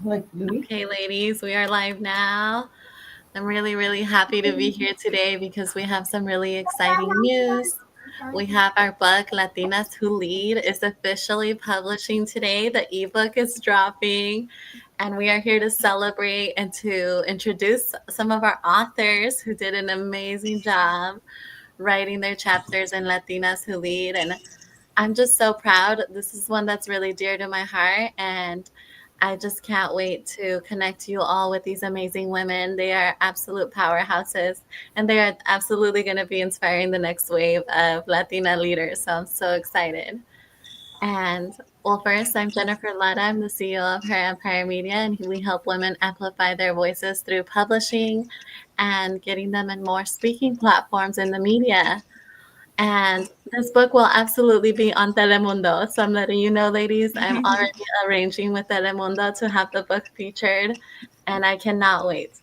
Okay, ladies, we are live now. I'm really, really happy to be here today because we have some really exciting news. We have our book, Latinas Who Lead, is officially publishing today. The ebook is dropping, and we are here to celebrate and to introduce some of our authors who did an amazing job writing their chapters in Latinas Who Lead. And I'm just so proud. This is one that's really dear to my heart, and I just can't wait to connect you all with these amazing women. They are absolute powerhouses, and they are absolutely going to be inspiring the next wave of Latina leaders. So I'm so excited. And well, first, I'm Jennifer Letta. I'm the CEO of Her Empire Media, and we help women amplify their voices through publishing and getting them in more speaking platforms in the media. And this book will absolutely be on Telemundo. So I'm letting you know, ladies, I'm already arranging with Telemundo to have the book featured, and I cannot wait.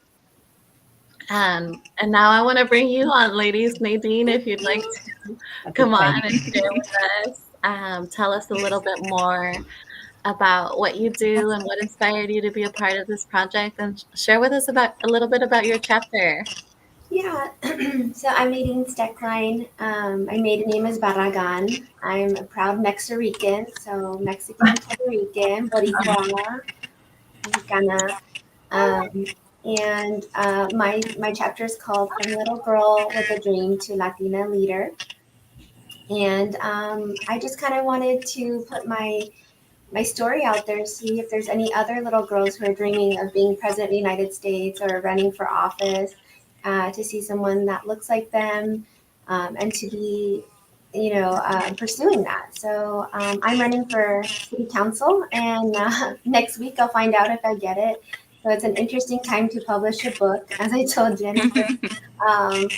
And now I want to bring you on, ladies. Nadine, if you'd like to come on and share with us, tell us a little bit more about what you do and what inspired you to be a part of this project, and share with us about a little bit about your chapter. Yeah, so I'm Nadine Steckline. My maiden name is Barragan. I'm a proud Mexican, so Mexican, Puerto Rican, Boricua, Mexicana. And my chapter is called From Little Girl with a Dream to Latina Leader. And I just kind of wanted to put my story out there, see if there's any other little girls who are dreaming of being president of the United States or running for office, to see someone that looks like them, and to be, pursuing that. So I'm running for city council, and next week I'll find out if I get it. So it's an interesting time to publish a book, as I told Jennifer. Um,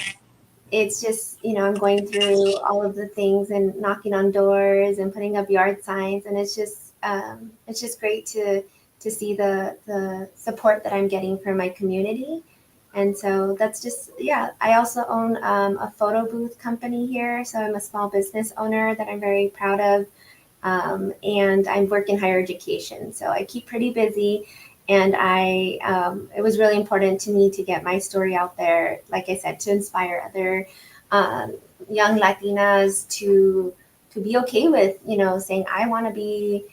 it's just, I'm going through all of the things and knocking on doors and putting up yard signs, and it's just great to see the support that I'm getting from my community. And so that's just, yeah. I also own a photo booth company here, so I'm a small business owner that I'm very proud of. And I work in higher education, so I keep pretty busy. And it was really important to me to get my story out there, like I said, to inspire other um, young Latinas to be okay with, saying I want to be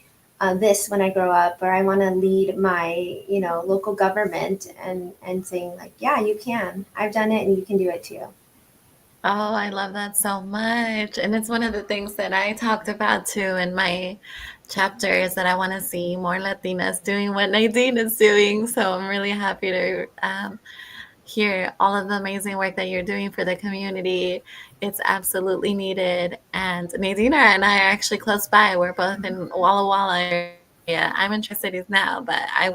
this when I grow up, or I want to lead my, local government, and saying like, yeah, you can. I've done it, and you can do it too. Oh, I love that so much. And it's one of the things that I talked about too in my chapter is that I want to see more Latinas doing what Nadine is doing. So I'm really happy to hear all of the amazing work that you're doing for the community. It's absolutely needed. And Nadine and I are actually close by. We're both in Walla Walla area. I'm in Tri-Cities now, but I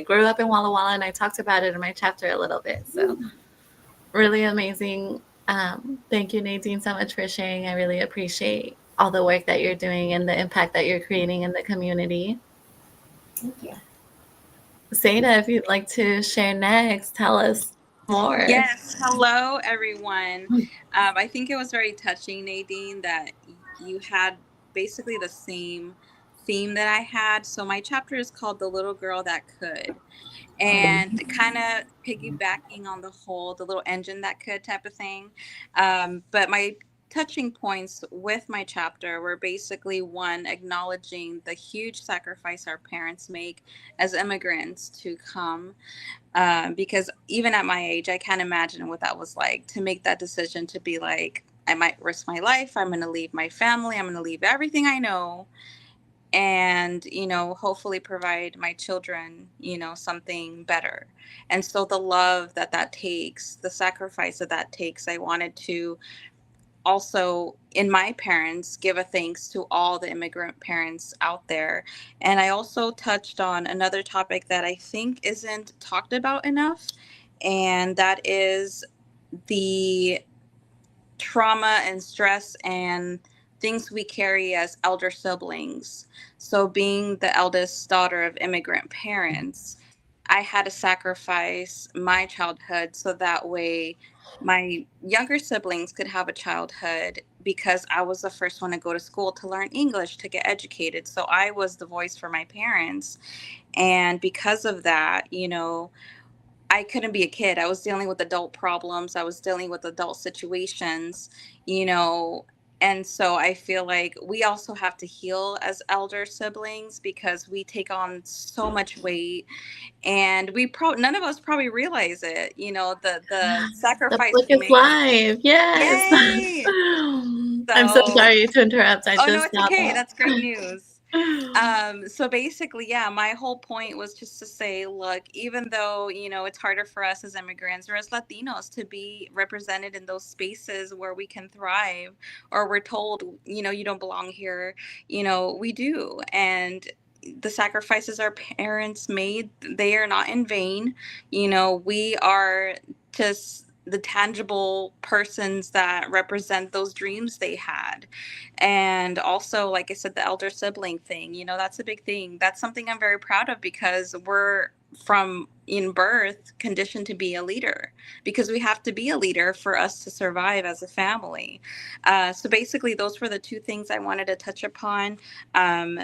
grew up in Walla Walla, and I talked about it in my chapter a little bit. So really amazing. Thank you, Nadine, so much for sharing. I really appreciate all the work that you're doing and the impact that you're creating in the community. Thank you. Seda, if you'd like to share next, tell us more. Yes, hello everyone. I think it was very touching, Nadine, that you had basically the same theme that I had. So my chapter is called The Little Girl That Could. And kind of piggybacking on the little engine that could type of thing. But my touching points with my chapter were basically one, acknowledging the huge sacrifice our parents make as immigrants to come, because even at my age, I can't imagine what that was like to make that decision to be like, I might risk my life. I'm going to leave my family. I'm going to leave everything I know, and hopefully provide my children something better. And so the love that takes, the sacrifice that takes, I wanted to also, in my parents, give a thanks to all the immigrant parents out there. And I also touched on another topic that I think isn't talked about enough, and that is the trauma and stress and things we carry as elder siblings. So, being the eldest daughter of immigrant parents, I had to sacrifice my childhood so that way my younger siblings could have a childhood, because I was the first one to go to school to learn English, to get educated. So I was the voice for my parents. And because of that, I couldn't be a kid. I was dealing with adult problems. I was dealing with adult situations, you know. And so I feel like we also have to heal as elder siblings because we take on so much weight, and none of us probably realize it. The The sacrifice book we is make. live. Yes. Yay! I'm so So, sorry to interrupt. I oh no, just it's saw okay. that. That's great news. So basically, yeah, my whole point was just to say, look, even though, it's harder for us as immigrants or as Latinos to be represented in those spaces where we can thrive, or we're told, you don't belong here, we do. And the sacrifices our parents made, they are not in vain. We are just the tangible persons that represent those dreams they had. And also, like I said, the elder sibling thing, that's a big thing. That's something I'm very proud of because we're from in birth conditioned to be a leader, because we have to be a leader for us to survive as a family. So basically, those were the two things I wanted to touch upon. Um,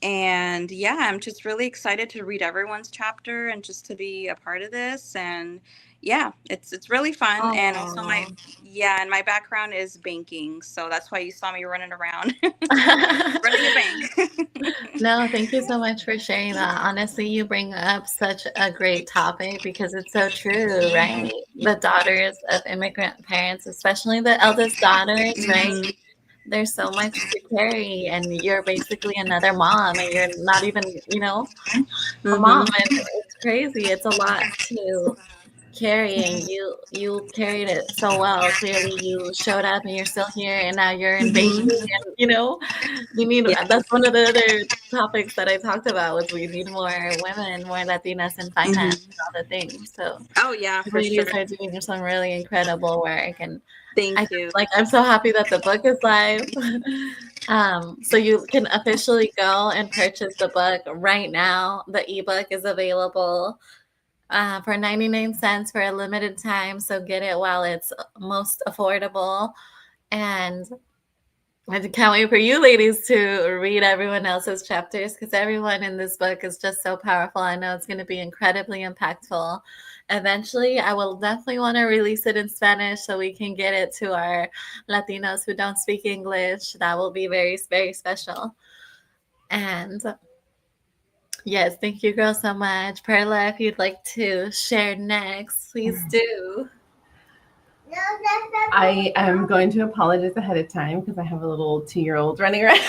and yeah, I'm just really excited to read everyone's chapter and just to be a part of this. And yeah, it's really fun. And also Oh. and my background is banking, so that's why you saw me running around running a bank. No, thank you so much for sharing that. Honestly, you bring up such a great topic because it's so true, right? The daughters of immigrant parents, especially the eldest daughters, right? Mhm. There's so much to carry, and you're basically another mom, and you're not even, a mom, Mhm. and it's crazy. It's a lot to carry, and you carried it so well. Clearly, you showed up, and you're still here, and now you're in banking, Mhm. and we need. Yeah. That's one of the other topics that I talked about was we need more women, more Latinas in finance, Mhm. and all the things. So Oh yeah, you for sure. ladies are doing some really incredible work, and Thank you. I'm so happy that the book is live. So you can officially go and purchase the book right now. The ebook is available for 99 cents for a limited time. So get it while it's most affordable. And I can't wait for you ladies to read everyone else's chapters because everyone in this book is just so powerful. I know it's going to be incredibly impactful. Eventually, I will definitely want to release it in Spanish so we can get it to our Latinos who don't speak English. That will be very, very special. And yes, thank you, girls, so much. Perla, if you'd like to share next, please do. I am going to apologize ahead of time because I have a little 2-year-old running around.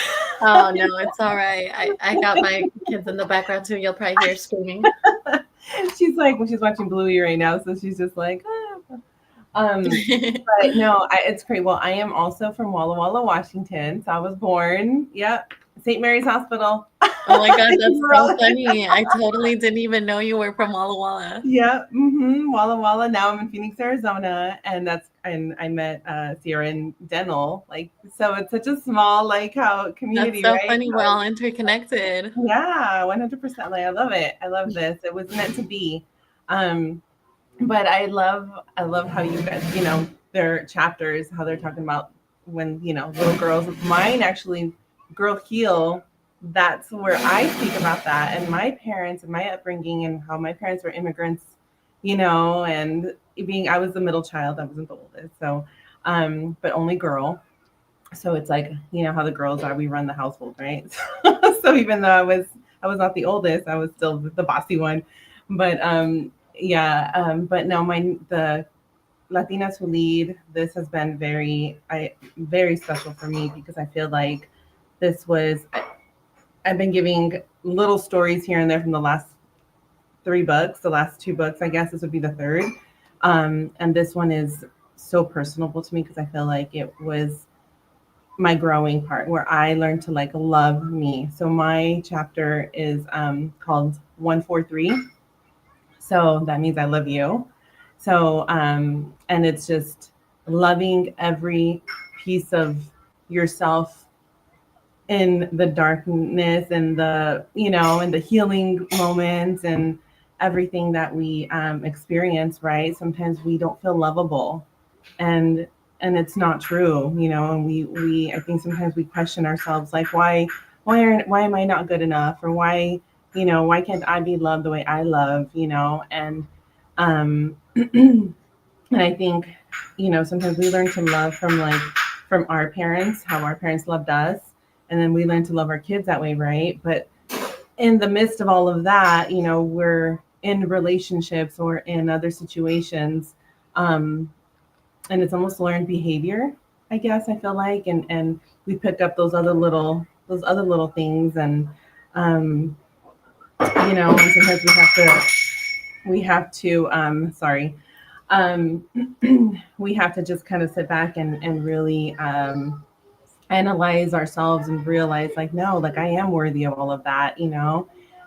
Oh, no, it's all right. I got my kids in the background too. You'll probably hear screaming. She's like, well, she's watching Bluey right now, so she's just like, ah. But no, it's great. Well, I am also from Walla Walla, Washington. So I was born, yep, St. Mary's Hospital. Oh my God, that's so funny. I totally didn't even know you were from Walla Walla. Yeah, Walla Walla. Now I'm in Phoenix, Arizona, and I met Sierra in Dental. Like, so it's such a small how That's community, so right? funny. We're all interconnected. Yeah, 100%. Like, I love it. I love this. It was meant to be. Um, but I love how you guys, their chapters, how they're talking about when, little girls. Mine actually, Girl Heal, that's where I speak about that and my parents and my upbringing and how my parents were immigrants, and I was the middle child, I wasn't the oldest. So, but only girl. So it's like, how the girls are, we run the household, right? So even though I was not the oldest, I was still the bossy one. But yeah, but no, the Latinas Who Lead, this has been very special for me because I feel like I've been giving little stories here and there from the last 3 books, the last 2 books, I guess this would be the third. And this one is so personable to me because I feel like it was my growing part where I learned to love me. So my chapter is called 143. So that means I love you. So and it's just loving every piece of yourself in the darkness and the healing moments and everything that we experience, right? Sometimes we don't feel lovable, and it's not true, and we I think sometimes we question ourselves, like why am I not good enough, or why why can't I be loved the way I love, and and I think, sometimes we learn to love from our parents, how our parents loved us, and then we learn to love our kids that way, right? But in the midst of all of that, we're in relationships or in other situations, um, and it's almost learned behavior, I guess. I feel like, and we pick up those other little things, and um, and sometimes we have to sorry, um, we have to just kind of sit back and really analyze ourselves and realize, like, no, like, I am worthy of all of that,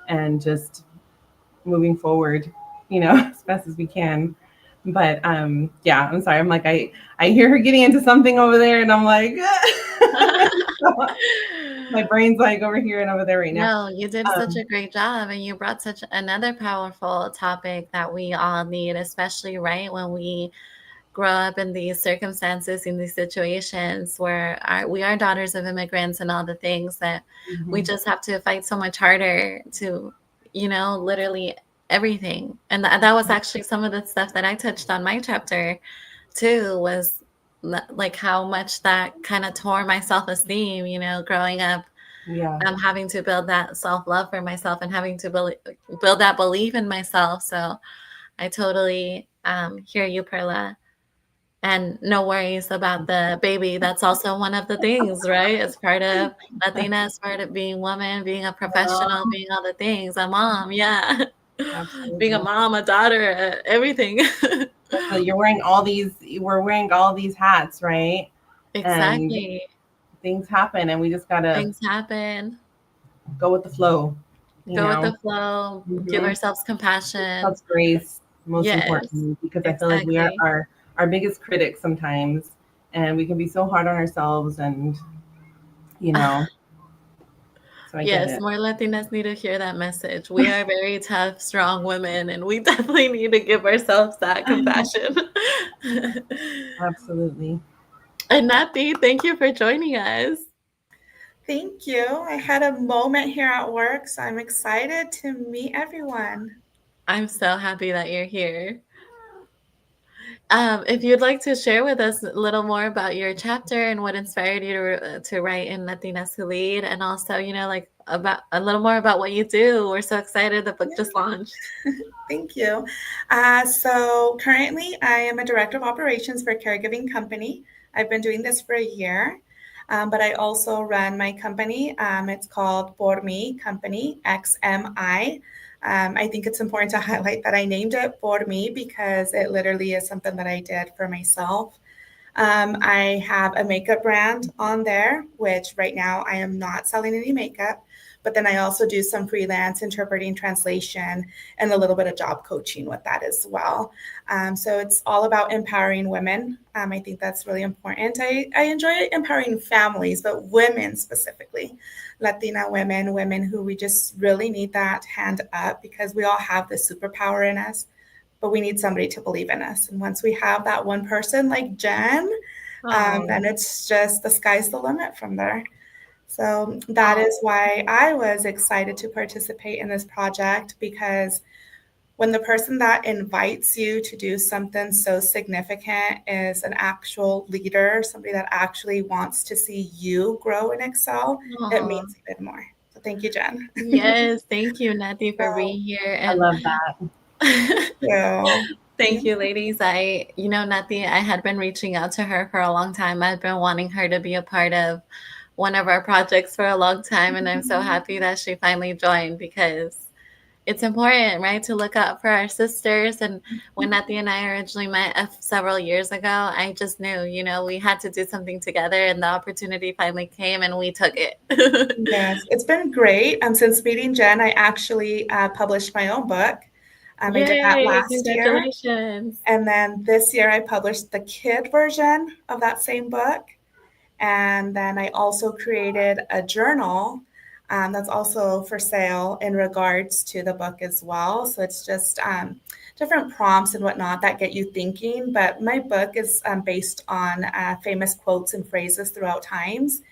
and just moving forward, as fast as we can. But yeah, I'm sorry. I'm like, I hear her getting into something over there, and I'm like, my brain's like over here and over there right now. No, you did such Um, a great job, and you brought such another powerful topic that we all need, especially right when we grow up in these circumstances, in these situations where we are daughters of immigrants and all the things that we mhm. just have to fight so much harder to, literally everything. And that was actually some of the stuff that I touched on my chapter too, was like how much that kind of tore my self-esteem, growing up, Yeah, having to build that self-love for myself and having to build that belief in myself. So I totally hear you, Perla. And no worries about the baby. That's also one of the things, right? It's part of Latina, it's part of being woman, being a professional, being all the things, a mom, yeah. Being a absolutely. mom, a daughter, everything. So we're wearing all these hats, right? And Exactly. things happen, and we just gotta Things happen. go with the flow, you Go with know. the flow, give Mm-hmm. ourselves compassion. Self grace, most Yes, importantly, because I feel like we are exactly. our biggest critics sometimes, and we can be so hard on ourselves, and you know. So I get Yes, it. more Latinas need to hear that message. We are very tough, strong women, and we definitely need to give ourselves that compassion. Absolutely. And Nati, thank you for joining us. Thank you. I had a moment here at work, so I'm excited to meet everyone. I'm so happy that you're here. If you'd like to share with us a little more about your chapter and what inspired you to write in Latinas Who Lead, and also, like about a little more about what you do. We're so excited the book just launched. Thank you. So currently, I am a director of operations for a caregiving company. I've been doing this for a year, but I also run my company. It's called Por Mi Company, XMI. I think it's important to highlight that I named it Por Mi because it literally is something that I did for myself. I have a makeup brand on there, which right now I am not selling any makeup. But then I also do some freelance interpreting, translation, and a little bit of job coaching with that as well. So it's all about empowering women. I think that's really important. I enjoy empowering families, but women specifically, Latina women, women who we just really need that hand up because we all have this superpower in us, but we need somebody to believe in us. And once we have that one person like Jen, Oh, then it's just the sky's the limit from there. So that oh, is why I was excited to participate in this project because when the person that invites you to do something so significant is an actual leader, somebody that actually wants to see you grow and excel, it oh. means even more. So thank you, Jen. Yes, thank you, Nati, for So, being here. I And love that. so thank you, ladies. Nati, I had been reaching out to her for a long time. I've been wanting her to be a part of one of our projects for a long time, and I'm so happy that she finally joined because it's important, right, to look out for our sisters. And when Nati and I originally met several years ago, I just knew, we had to do something together, and the opportunity finally came, and we took it. yes, it's been great. Since meeting Jen, I actually published my own book. I did that Yay! last year. Congratulations! And then this year, I published the kid version of that same book. And then I also created a journal that's also for sale in regards to the book as well. So it's just different prompts and whatnot that get you thinking. But my book is based on famous quotes and phrases throughout times.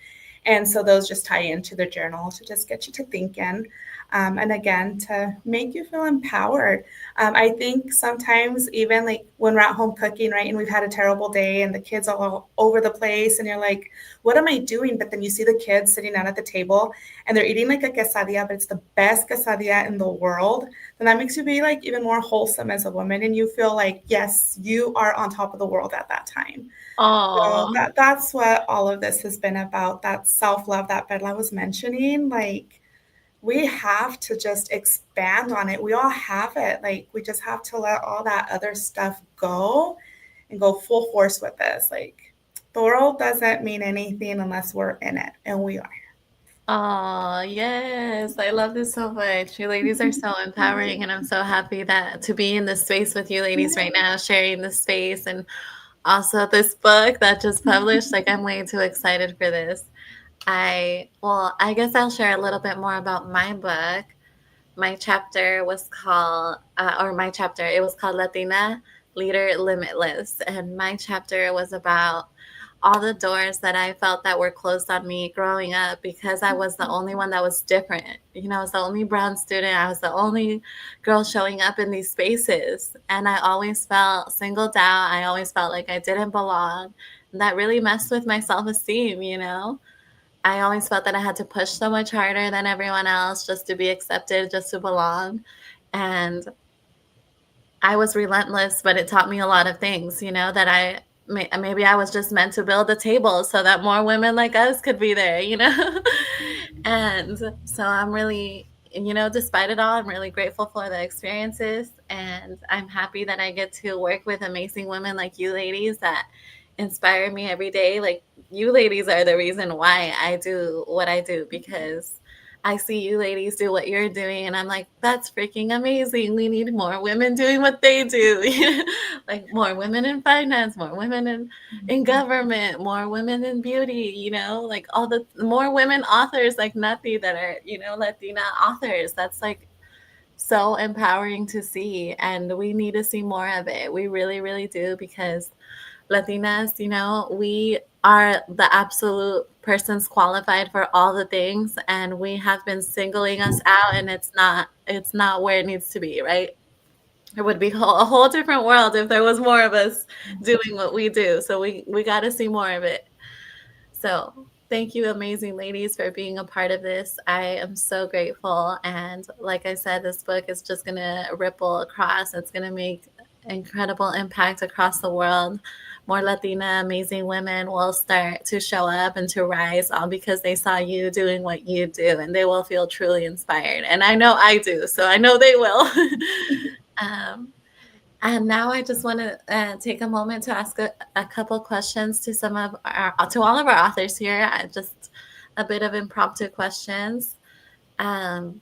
And so those just tie into the journal to just get you to thinking. and again, to make you feel empowered. I think sometimes, even like when we're at home cooking, right, and we've had a terrible day and the kids are all over the place, and you're like, what am I doing? But then you see the kids sitting down at the table and they're eating like a quesadilla, but it's the best quesadilla in the world. Then that makes you be like even more wholesome as a woman. And you feel like, yes, you are on top of the world at that time. So Oh, that's what all of this has been about, that self-love that Bella was mentioning. Like, we have to just expand on it. We all have it. Like, we just have to let all that other stuff go and go full force with this. Like, the world doesn't mean anything unless we're in it, and we are. oh, yes. I love this so much. You ladies are so empowering, and I'm so happy that to be in this space with you ladies right now, sharing this space and also this book that just published. Like, I'm way too excited for this. I guess I'll share a little bit more about my book. My chapter was called, or my chapter, it was called Latina Leader Limitless. And my chapter was about all the doors that I felt that were closed on me growing up because I was the only one that was different. You know, I was the only brown student. I was the only girl showing up in these spaces. And I always felt singled out. I always felt like I didn't belong. And that really messed with my self esteem, you know? I always felt that I had to push so much harder than everyone else just to be accepted, just to belong. And I was relentless, but it taught me a lot of things, you know, that maybe I was just meant to build a table so that more women like us could be there, you know? And so I'm really, you know, despite it all, I'm really grateful for the experiences. And I'm happy that I get to work with amazing women like you ladies that inspire me every day. Like, you ladies are the reason why I do what I do because I see you ladies do what you're doing, and I'm like, that's freaking amazing. We need more women doing what they do. Like, more women in finance, more women in government, more women in beauty, you know, like all the more women authors like Nati that are, you know, Latina authors. That's like so empowering to see. And we need to see more of it. We really, really do, because Latinas, you know, we are the absolute persons qualified for all the things, and we have been singling us out, and it's not where it needs to be, right? It would be a whole different world if there was more of us doing what we do. So we got to see more of it. So thank you, amazing ladies, for being a part of this. I am so grateful. And like I said, this book is just going to ripple across. It's going to make incredible impact across the world. More Latina amazing women will start to show up and to rise, all because they saw you doing what you do, and they will feel truly inspired. And I know I do, so I know they will. um, and now I just want to take a moment to ask a couple questions to to all of our authors here. Just a bit of impromptu questions. Um,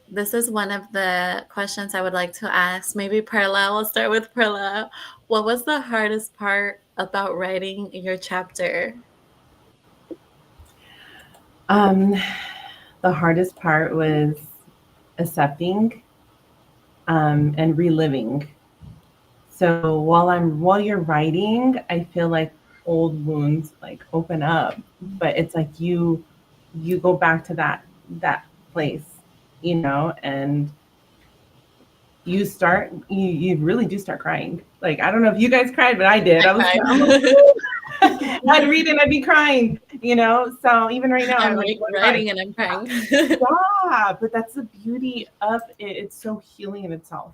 this is one of the questions I would like to ask. Maybe Perla, we'll start with Perla. What was the hardest part about writing your chapter? Um, the hardest part was accepting and reliving. So while you're writing, I feel like old wounds like open up, but it's like you go back to that place, you know, and you really do start crying. Like, I don't know if you guys cried, but I did. I I'm like, cried. I'd read and I'd be crying, you know. So even right now, I I'm like want to cry. writing and I'm crying. Yeah, but that's the beauty of it. It's so healing in itself,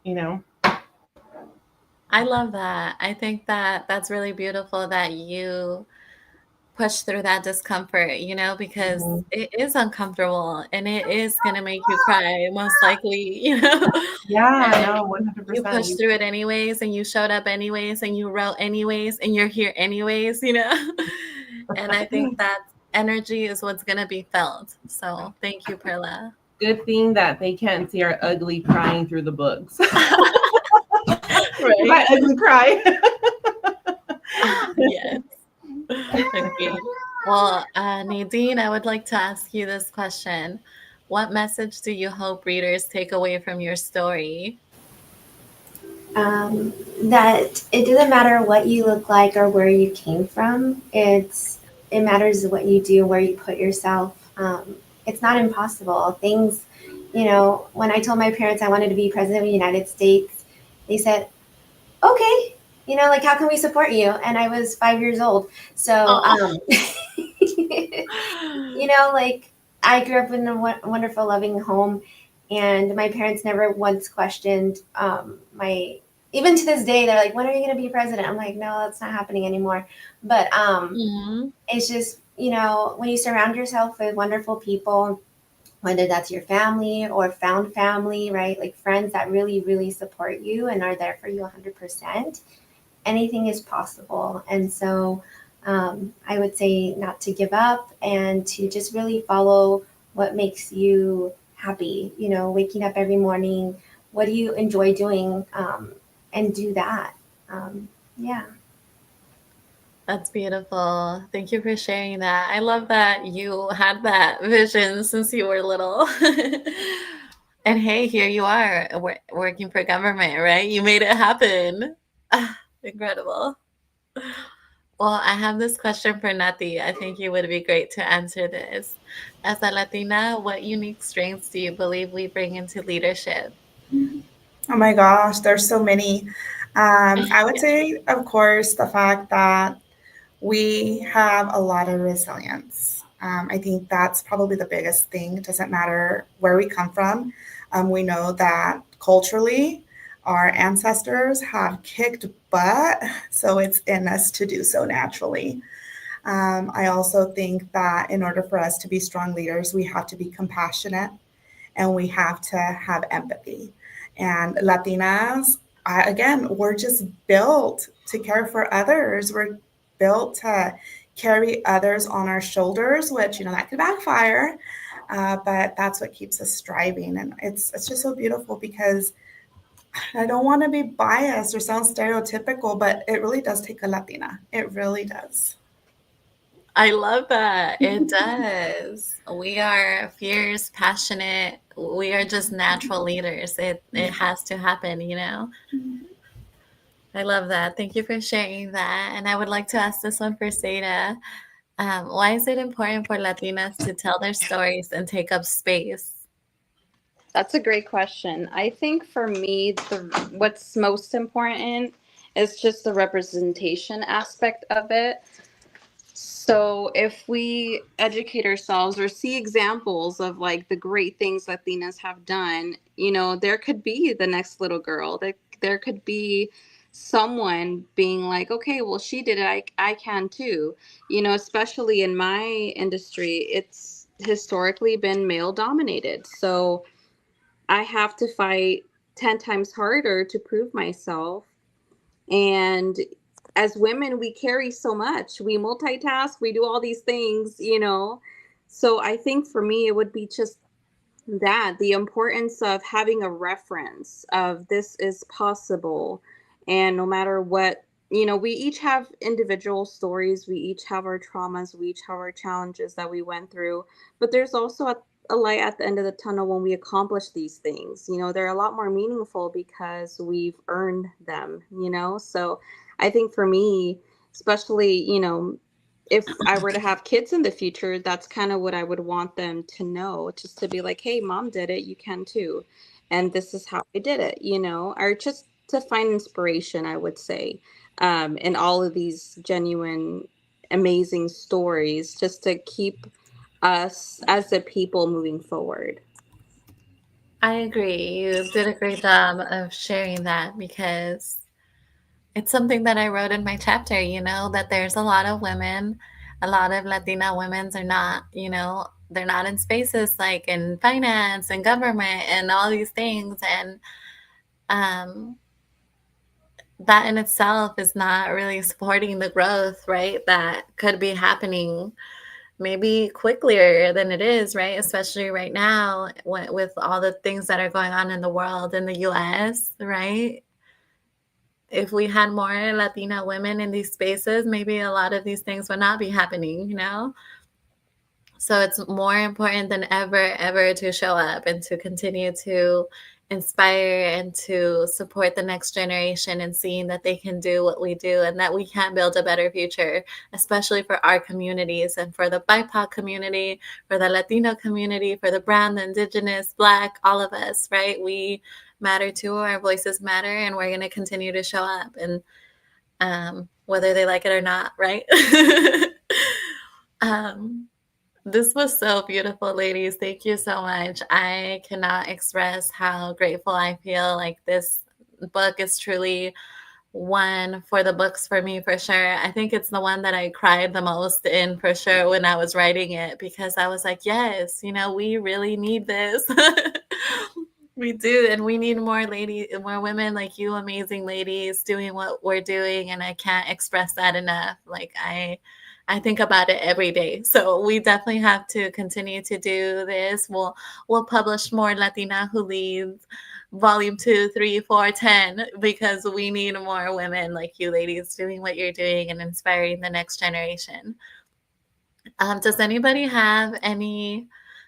you know. I love that. I think that that's really beautiful that you push through that discomfort, you know, because Mhm. it is uncomfortable and it is going to make you cry, most likely, you know. Yeah, And no, one hundred you percent. pushed You through it anyways, and you showed up anyways, and you wrote anyways, and you're here anyways, you know. And I think that energy is what's going to be felt. So thank you, Perla. good thing that they can't see our ugly crying through the books. Right? My ugly cry. Yes. Okay. Well, Nadine, I would like to ask you this question. What message do you hope readers take away from your story? That it doesn't matter what you look like or where you came from. It matters what you do, where you put yourself. it's not impossible. Things, when I told my parents I wanted to be president of the United States, they said, okay, like, how can we support you? And I was 5 years old. So, Oh. like, I grew up in a wonderful, loving home, and my parents never once questioned my. Even to this day, they're like, "When are you going to be president?" I'm like, "No, that's not happening anymore." But Mhm. it's just, when you surround yourself with wonderful people, whether that's your family or found family, right? Like friends that really, really support you and are there for you 100%, anything is possible. And so I would say not to give up and to just really follow what makes you happy, waking up every morning. What do you enjoy doing? And do that. Yeah. That's beautiful. Thank you for sharing that. I love that you had that vision since you were little. And hey, here you are working for government, right? You made it happen. Ah, incredible. Well, I have this question for Nati. I think you would be great to answer this. As a Latina, what unique strengths do you believe we bring into leadership? Oh my gosh, there's so many. I would Yeah, say, of course, the fact that we have a lot of resilience. I think that's probably the biggest thing. It doesn't matter where we come from. We know that culturally, our ancestors have kicked butt, so it's in us to do so naturally. I also think that in order for us to be strong leaders, we have to be compassionate and we have to have empathy. And Latinas, again, we're just built to care for others. We're built to carry others on our shoulders, which that could backfire, but that's what keeps us striving. And it's just so beautiful because I don't want to be biased or sound stereotypical, but it really does take a Latina. It really does. I love that. It does. We are fierce, passionate. We are just natural leaders. It has to happen, you know? I love that. Thank you for sharing that. And I would like to ask this one for Seda. Why is it important for Latinas to tell their stories and take up space? That's a great question. I think for me, what's most important is just the representation aspect of it. So if we educate ourselves or see examples of like the great things Latinas have done, there could be the next little girl. There could be someone being like, okay, well, she did it. I can too. Especially in my industry, it's historically been male dominated. So I have to fight 10 times harder to prove myself. And as women, we carry so much. We multitask, we do all these things. So I think for me, it would be just that the importance of having a reference of this is possible. And no matter what, we each have individual stories, we each have our traumas, we each have our challenges that we went through, but there's also a light at the end of the tunnel when we accomplish these things. They're a lot more meaningful because we've earned them. So I think for me, especially, if I were to have kids in the future, that's kind of what I would want them to know, just to be like, hey, mom did it, you can too. And this is how I did it, or just to find inspiration, I would say, in all of these genuine, amazing stories, just to keep us as a people moving forward. I agree. You did a great job of sharing that because it's something that I wrote in my chapter, that there's a lot of women, a lot of Latina women's are not, they're not in spaces like in finance and government and all these things. And um, that in itself is not really supporting the growth, right? That could be happening maybe quicker than it is, right? Especially right now with all the things that are going on in the world in the US, right? If we had more Latina women in these spaces, maybe a lot of these things would not be happening. So it's more important than ever to show up and to continue to inspire and to support the next generation and seeing that they can do what we do and that we can build a better future, especially for our communities and for the BIPOC community, for the Latino community, for the brown, the indigenous, Black, all of us, right? We matter too, our voices matter, and we're going to continue to show up, and whether they like it or not, right? um, this was so beautiful, ladies. Thank you so much. I cannot express how grateful I feel. Like, this book is truly one for the books for me, for sure. I think it's the one that I cried the most in, for sure, when I was writing it, because I was like, yes, we really need this. We do, and we need more ladies, more women like you, amazing ladies, doing what we're doing, and I can't express that enough. Like, I think about it every day. So we definitely have to continue to do this. We'll publish more Latina Who Leads, volume 2, 3, 4, 10, because we need more women like you ladies doing what you're doing and inspiring the next generation. Does anybody have any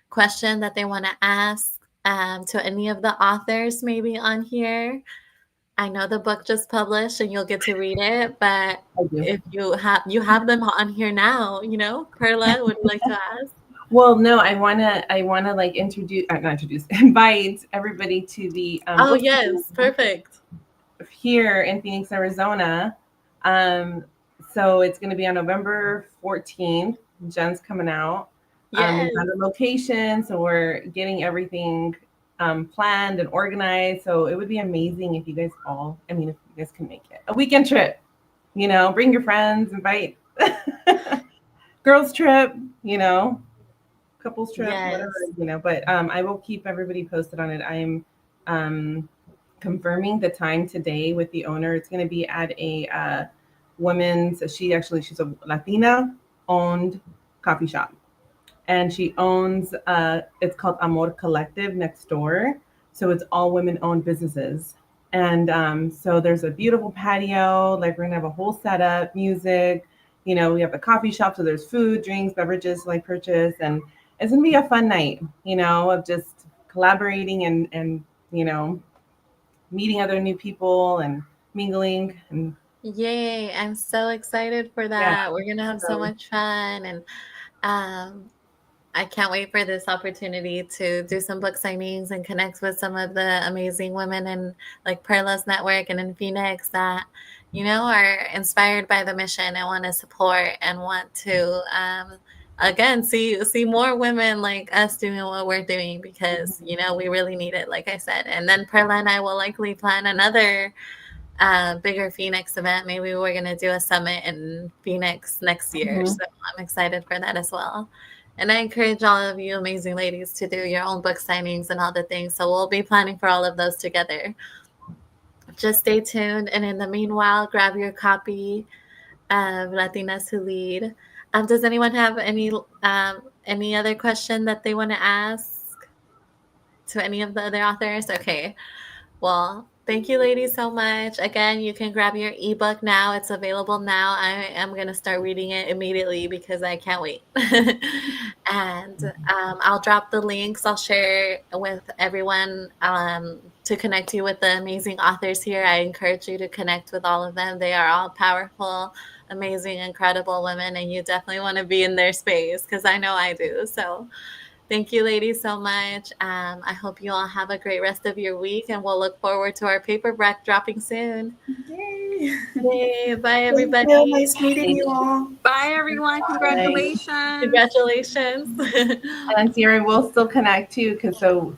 question that they want to ask to any of the authors maybe on here? I know the book just published and you'll get to read it, but I do. if you have them on here now, Perla, would you like to ask? Well, no, I wanna like introduce, not introduce, invite everybody to the Oh, book yes, perfect. here in Phoenix, Arizona. Um, so it's going to be on November 14th. Jen's coming out. We Yes. found a location, so we're getting everything planned and organized. So it would be amazing if you guys if you guys can make it. A weekend trip, bring your friends, invite girls trip, couples trip, whatever, Yes. but I will keep everybody posted on it. I'm confirming the time today with the owner. It's going to be at a woman's, she's a Latina owned coffee shop. And she owns, it's called Amor Collective next door. So it's all women owned businesses. And so there's a beautiful patio. Like, we're going to have a whole setup, music. We have the coffee shop. So there's food, drinks, beverages to like purchase. And it's going to be a fun night, of just collaborating and meeting other new people and mingling. And Yay, I'm so excited for yeah, that. We're gonna have so so much fun, and um, I can't wait for this opportunity to do some book signings and connect with some of the amazing women in like Perla's network and in Phoenix that, are inspired by the mission and want to support and want to, again, see more women like us doing what we're doing, because, we really need it, like I said. And then Perla and I will likely plan another bigger Phoenix event. Maybe we're going to do a summit in Phoenix next year. So I'm excited for that as well. And I encourage all of you amazing ladies to do your own book signings and all the things. So we'll be planning for all of those together. Just stay tuned. And in the meanwhile, grab your copy of Latinas Who Lead. Does anyone have any other question that they want to ask to any of the other authors? Okay. Well, thank you, ladies, so much. Again, you can grab your ebook now. It's available now. I am going to start reading it immediately because I can't wait. And I'll drop the links. I'll share with everyone to connect you with the amazing authors here. I encourage you to connect with all of them. They are all powerful, amazing, incredible women, and you definitely want to be in their space, because I know I do. So thank you, ladies, so much. I hope you all have a great rest of your week, and we'll look forward to our paperback dropping soon. Yay! Yay. Bye, Thank everybody. you. Nice meeting you all. Bye, everyone. Congratulations. Congratulations. and Sierra will still connect too, because so